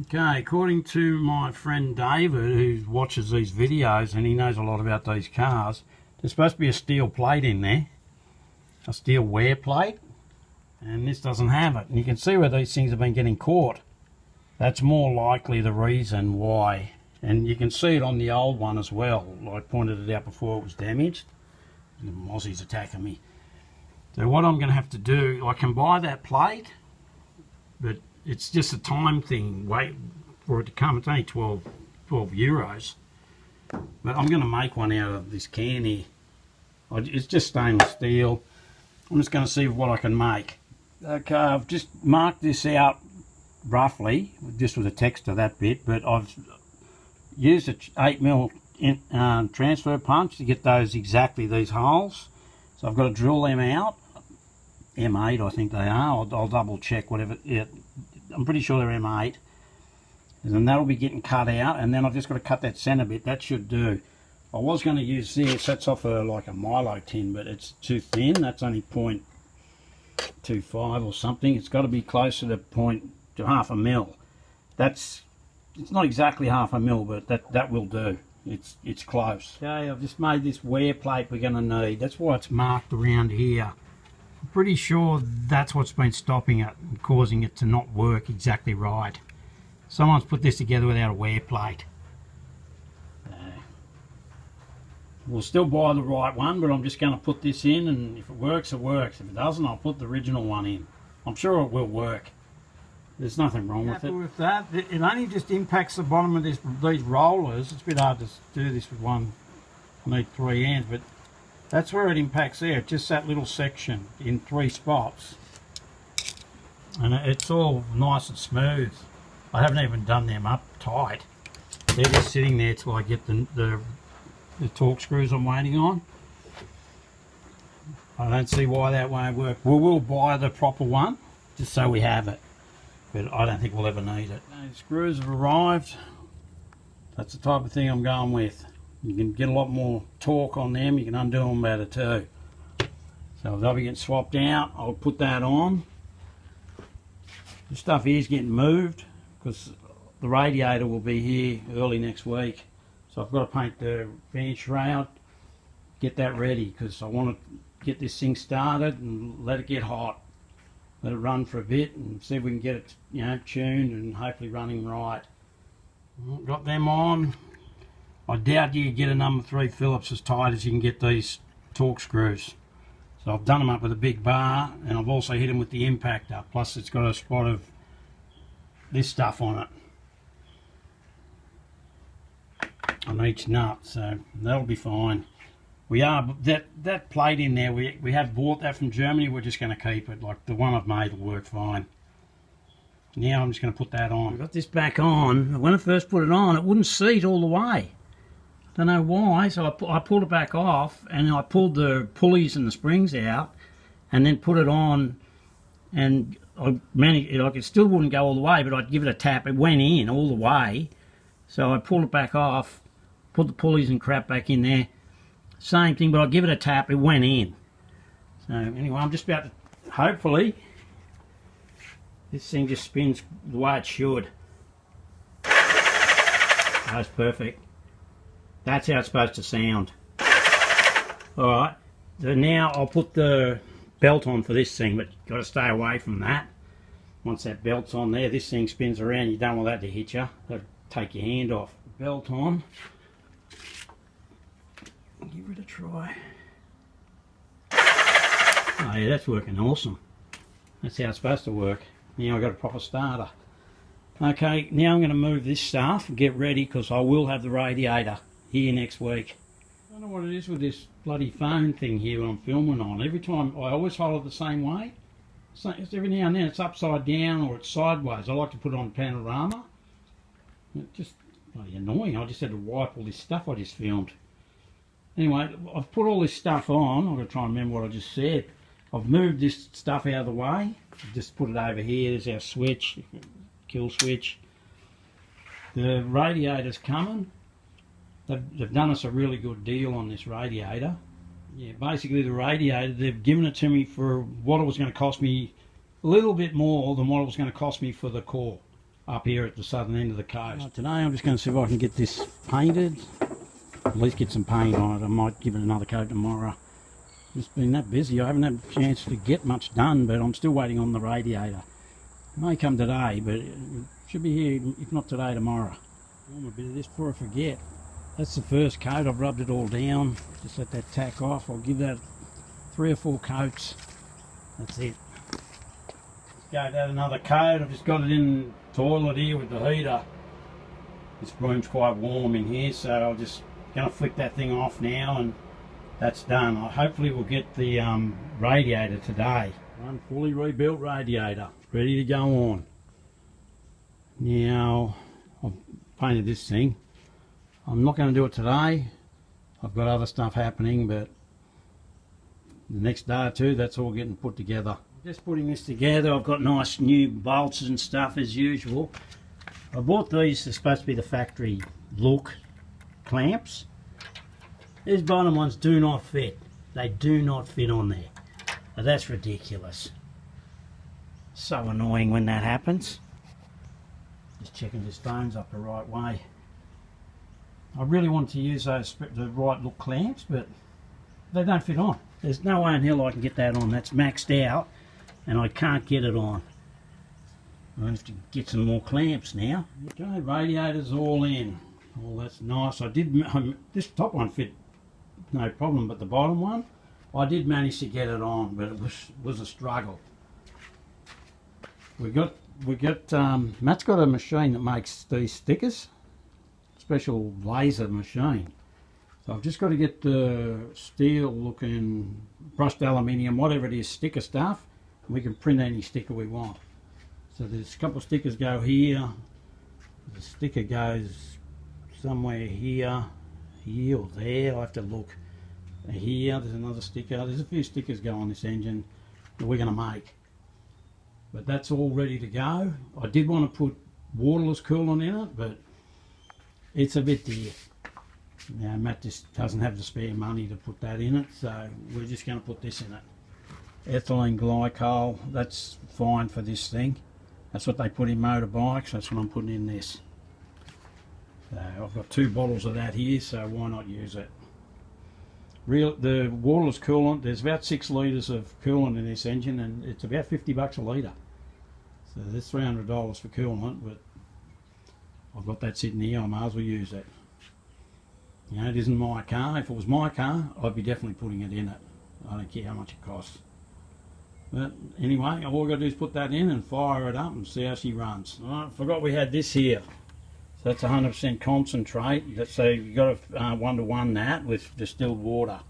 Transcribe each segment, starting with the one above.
Okay, according to my friend David, who watches these videos and he knows a lot about these cars, there's supposed to be a steel plate in there, a steel wear plate, and this doesn't have it. And you can see where these things have been getting caught. That's more likely the reason why. And you can see it on the old one as well. I pointed it out before it was damaged. And the Mozzie's attacking me. So what I'm going to have to do, I can buy that plate, but it's just a time thing, wait for it to come. It's only 12 euros. But I'm going to make one out of this can here. It's just stainless steel. I'm just going to see what I can make. Okay, I've just marked this out roughly, just with a text to that bit, but I've used a 8mm transfer punch to get those exactly these holes. So I've got to drill them out. M8 I think they are. I'll double check whatever. Yeah, I'm pretty sure they're M8. And then that'll be getting cut out, and then I've just got to cut that centre bit. That should do. I was going to use this. That's off like a Milo tin, but it's too thin. That's only 0.25 or something. It's got to be closer to half a mil. It's not exactly half a mil, but that will do. It's close. Okay, I've just made this wear plate we're going to need. That's why it's marked around here. I'm pretty sure that's what's been stopping it and causing it to not work exactly right. Someone's put this together without a wear plate. We'll still buy the right one, but I'm just going to put this in, and if it works, it works. If it doesn't, I'll put the original one in. I'm sure it will work. There's nothing wrong with it. With that, it only just impacts the bottom of these rollers. It's a bit hard to do this with one. I need 3 hands, but that's where it impacts there. Just that little section in 3 spots, and it's all nice and smooth. I haven't even done them up tight. They're just sitting there till I get the torque screws I'm waiting on. I don't see why that won't work. We will buy the proper one just so we have it, but I don't think we'll ever need it. The screws have arrived. That's the type of thing I'm going with. You can get a lot more torque on them. You can undo them better too. So they'll be getting swapped out. I'll put that on. The stuff here is getting moved because the radiator will be here early next week. So I've got to paint the fan shroud, get that ready, because I want to get this thing started and let it get hot. Let it run for a bit and see if we can get it, tuned and hopefully running right. Got them on. I doubt you can get a number 3 Phillips as tight as you can get these torque screws. So I've done them up with a big bar, and I've also hit them with the impactor. Plus it's got a spot of this stuff on it on each nut, so that'll be fine. We are that plate in there, we have bought that from Germany. We're just going to keep it. Like the one I've made will work fine. Now I'm just going to put that on. I got this back on. When I first put it on, it wouldn't seat all the way. Don't know why. So I pulled it back off, and I pulled the pulleys and the springs out, and then put it on, and I managed. Like it still wouldn't go all the way, but I'd give it a tap. It went in all the way. So I pulled it back off, put the pulleys and crap back in there. Same thing, but I give it a tap, it went in. So anyway, I'm just about to, hopefully, this thing just spins the way it should. That's perfect. That's how it's supposed to sound. Alright, so now I'll put the belt on for this thing, but you've got to stay away from that. Once that belt's on there, this thing spins around, you don't want that to hit you. That'll take your hand off. Belt on. Give it a try. Oh yeah, that's working awesome. That's how it's supposed to work. Now I've got a proper starter. Okay, now I'm going to move this stuff and get ready, because I will have the radiator here next week. I don't know what it is with this bloody phone thing here when I'm filming on. Every time I always hold it the same way. So every now and then it's upside down or it's sideways. I like to put it on panorama. It's just bloody annoying. I just had to wipe all this stuff I just filmed. Anyway, I've put all this stuff on. I'm going to try and remember what I just said. I've moved this stuff out of the way. Just put it over here. There's our switch, kill switch. The radiator's coming. They've done us a really good deal on this radiator. Yeah, basically the radiator, they've given it to me for what it was going to cost me, a little bit more than what it was going to cost me for the core. up here at the southern end of the coast. Today I'm just going to see if I can get this painted, at least get some paint on it. I might give it another coat tomorrow. Just been that busy, I haven't had a chance to get much done, but I'm still waiting on the radiator. It may come today, but it should be here, if not today, tomorrow. Warm a bit of this before I forget. That's the first coat. I've rubbed it all down. Just let that tack off. I'll give that 3 or 4 coats. That's it. Let's go down another coat. I've just got it in the toilet here with the heater. This room's quite warm in here, so I'm just going to flick that thing off now, and that's done. Hopefully we'll get the radiator today. One fully rebuilt radiator, ready to go on. Now, I've painted this thing. I'm not going to do it today. I've got other stuff happening, but the next day or two, that's all getting put together. Just putting this together. I've got nice new bolts and stuff as usual. I bought these. They're supposed to be the factory look clamps. These bottom ones do not fit. They do not fit on there. Now, that's ridiculous. So annoying when that happens. Just checking this phone's up the right way. I really want to use those the right look clamps, but they don't fit on. There's no way in hell I can get that on. That's maxed out, and I can't get it on. I have to get some more clamps now. Okay, radiator's all in. Oh, that's nice. This top one fit no problem, but the bottom one, I did manage to get it on, but it was a struggle. Matt's got a machine that makes these stickers, special laser machine. So I've just got to get the steel looking brushed aluminium, whatever it is, sticker stuff, and we can print any sticker we want. So there's a couple of stickers go here, the sticker goes somewhere here or there. I'll have to look. Here, there's another sticker. There's a few stickers go on this engine that we're going to make. But that's all ready to go. I did want to put waterless coolant in it, but it's a bit dear. Now Matt just doesn't have the spare money to put that in it, so we're just going to put this in it. Ethylene glycol, that's fine for this thing. That's what they put in motorbikes. That's what I'm putting in this. So I've got 2 bottles of that here, so why not use it? The waterless coolant, there's about 6 litres of coolant in this engine, and it's about $50 a litre. So there's $300 for coolant, but I've got that sitting here. I might as well use it. You know, it isn't my car. If it was my car, I'd be definitely putting it in it. I don't care how much it costs. But anyway, all I've got to do is put that in and fire it up and see how she runs. All right, I forgot we had this here. So that's 100% concentrate. So you've got to 1-to-1 that with distilled water.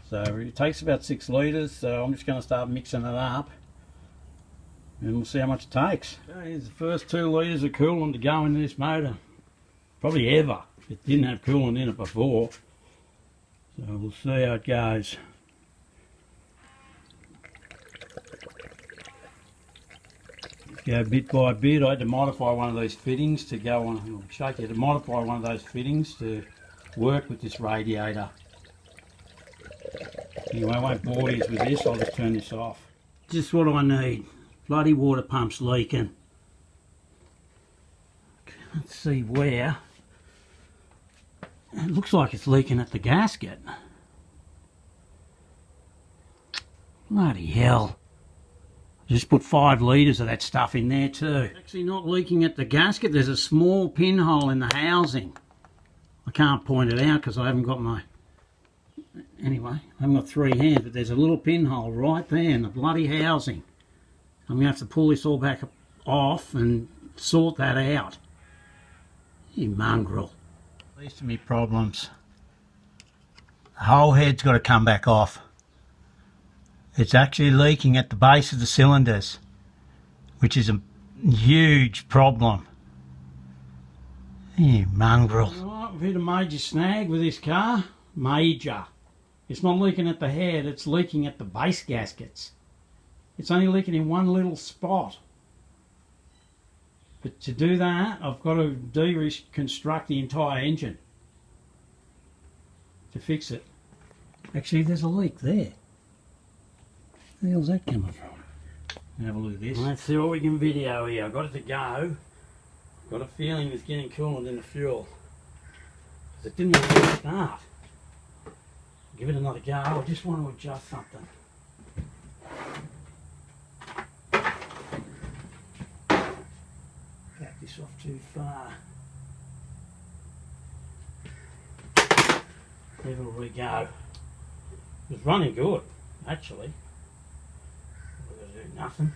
So it takes about 6 litres. So I'm just going to start mixing it up, and we'll see how much it takes. Okay, here's the first 2 litres of coolant to go into this motor. Probably ever. It didn't have coolant in it before. So we'll see how it goes. Go bit by bit. I had to modify one of these fittings to go on. I'll shake it to modify one of those fittings to work with this radiator. Anyway, I won't bore you with this. I'll just turn this off. Just what I need. Bloody water pump's leaking. Let's see where. It looks like it's leaking at the gasket. Bloody hell. Just put 5 litres of that stuff in there too. Actually not leaking at the gasket. There's a small pinhole in the housing. I can't point it out because I haven't got my... Anyway, I haven't got 3 hands, but there's a little pinhole right there in the bloody housing. I'm going to have to pull this all back off and sort that out. You mongrel. These are me problems. The whole head's got to come back off. It's actually leaking at the base of the cylinders, which is a huge problem. You mongrel. Right, we've hit a major snag with this car. Major. It's not leaking at the head, it's leaking at the base gaskets. It's only leaking in one little spot. But to do that, I've got to deconstruct the entire engine to fix it. Actually, there's a leak there. Where the hell's that coming from? Have a look at this. Let's see what we can video here. I've got it to go. Got a feeling it's getting coolant in the fuel. It didn't want to start. Give it another go. I just want to adjust something. Back this off too far. There we go. It was running good, actually. We're going to do nothing.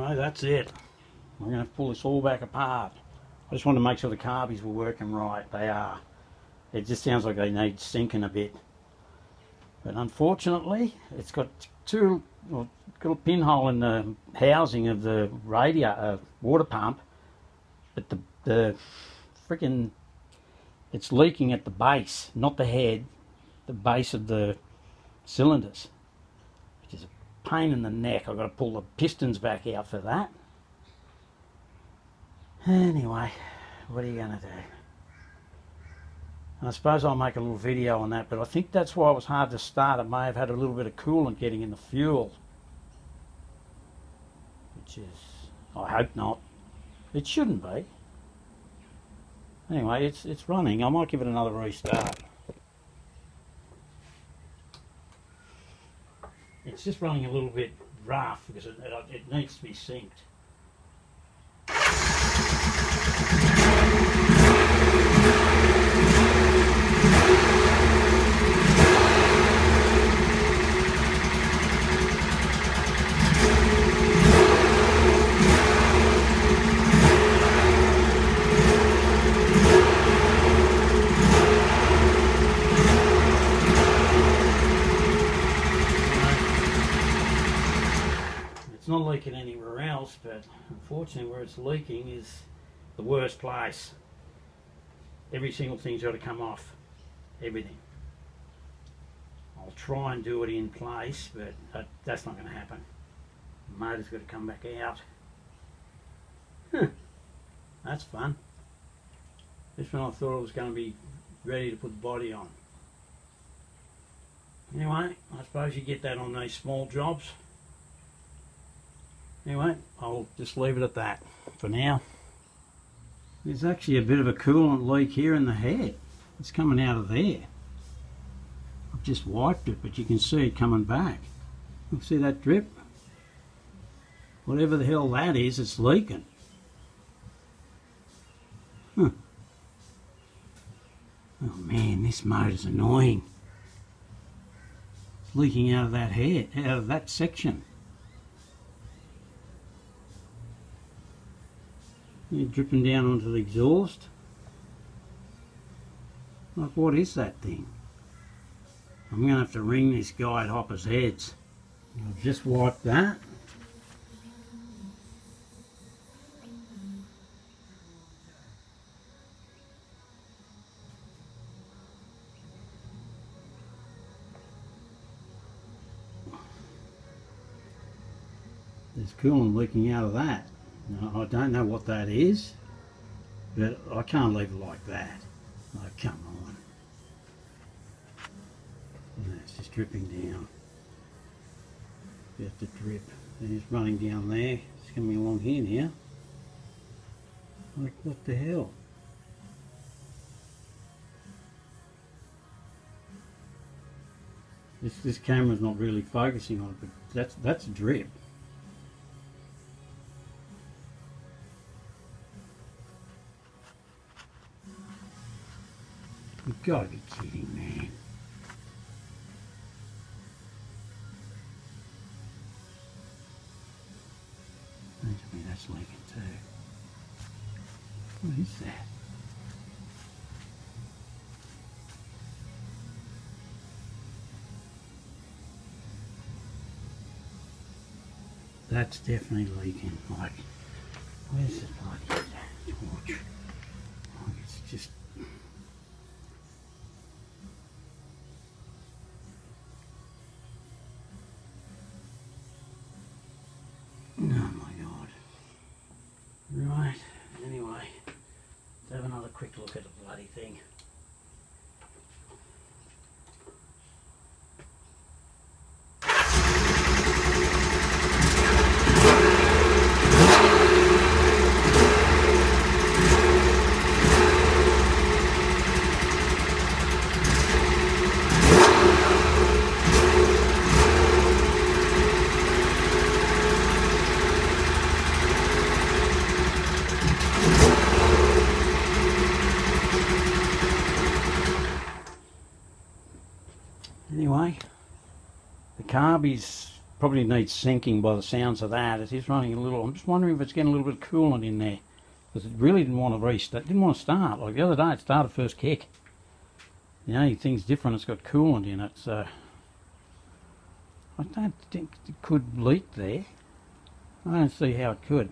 That's it. I'm going to pull this all back apart. I just wanted to make sure the carbies were working right. They are. It just sounds like they need sinking a bit. But unfortunately, it's got got a pinhole in the housing of the water pump, but the freaking, it's leaking at the base, not the head, the base of the cylinders, which is a pain in the neck. I've got to pull the pistons back out for that. Anyway, what are you going to do? I suppose I'll make a little video on that, but I think that's why it was hard to start. It may have had a little bit of coolant getting in the fuel, which is, I hope not. It shouldn't be. Anyway, it's running. I might give it another restart. It's just running a little bit rough because it needs to be synced. It's not leaking anywhere else, but unfortunately where it's leaking is the worst place. Every single thing's got to come off. Everything. I'll try and do it in place, but that's not going to happen. The motor's got to come back out. That's fun. This one I thought I was going to be ready to put the body on. Anyway, I suppose you get that on these small jobs. Anyway, I'll just leave it at that for now. There's actually a bit of a coolant leak here in the head. It's coming out of there. I've just wiped it, but you can see it coming back. You see that drip? Whatever the hell that is, it's leaking. Huh. Oh man, this motor's annoying. It's leaking out of that head, out of that section. You're dripping down onto the exhaust. Like, what is that thing? I'm going to have to ring this guy at Hopper's Heads. I've just wiped that. There's coolant leaking out of that. Now, I don't know what that is, but I can't leave it like that. Oh, come on. And it's just dripping down. Just a drip. And it's running down there. It's coming along here now. Like, what the hell? This camera's not really focusing on it, but that's a drip. You've got to be kidding, man. Maybe that's leaking too. What is that? That's definitely leaking. Like, where's the bloody torch? Like, it's just... Oh my God. Right, anyway, let's have another quick look at the bloody thing. Anyway, the carby's probably needs sinking by the sounds of that. It is running a little. I'm just wondering if it's getting a little bit of coolant in there, because it really didn't want to restart. Didn't want to start. Like the other day, it started first kick. The only thing's different, it's got coolant in it, so I don't think it could leak there. I don't see how it could.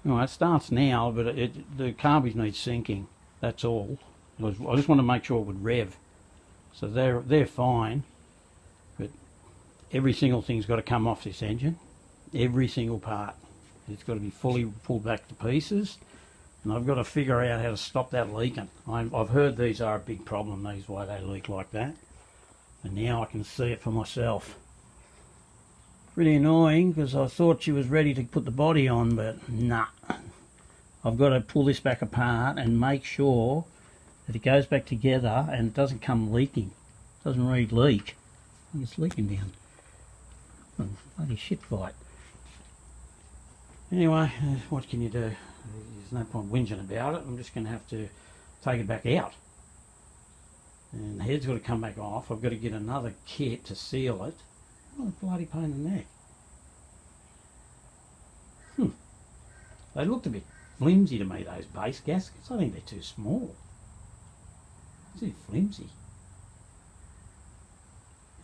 Anyway, it starts now, but the carbies need sinking. That's all. I just want to make sure it would rev. So they're fine, but every single thing's got to come off this engine. Every single part. It's got to be fully pulled back to pieces, and I've got to figure out how to stop that leaking. I've heard these are a big problem, these, why they leak like that, and now I can see it for myself. Pretty annoying, because I thought she was ready to put the body on, but nah. I've got to pull this back apart and make sure that it goes back together and it doesn't come leaking. It doesn't really leak. It's leaking down. Oh, bloody shit fight. Anyway, what can you do? There's no point whinging about it. I'm just going to have to take it back out. And the head's got to come back off. I've got to get another kit to seal it. What a bloody pain in the neck. They looked a bit flimsy to me, those base gaskets. I think they're too small. Too flimsy.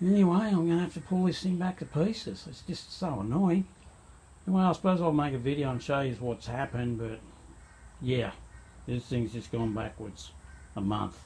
Anyway, I'm going to have to pull this thing back to pieces. It's just so annoying. Well, I suppose I'll make a video and show you what's happened, but yeah, this thing's just gone backwards a month.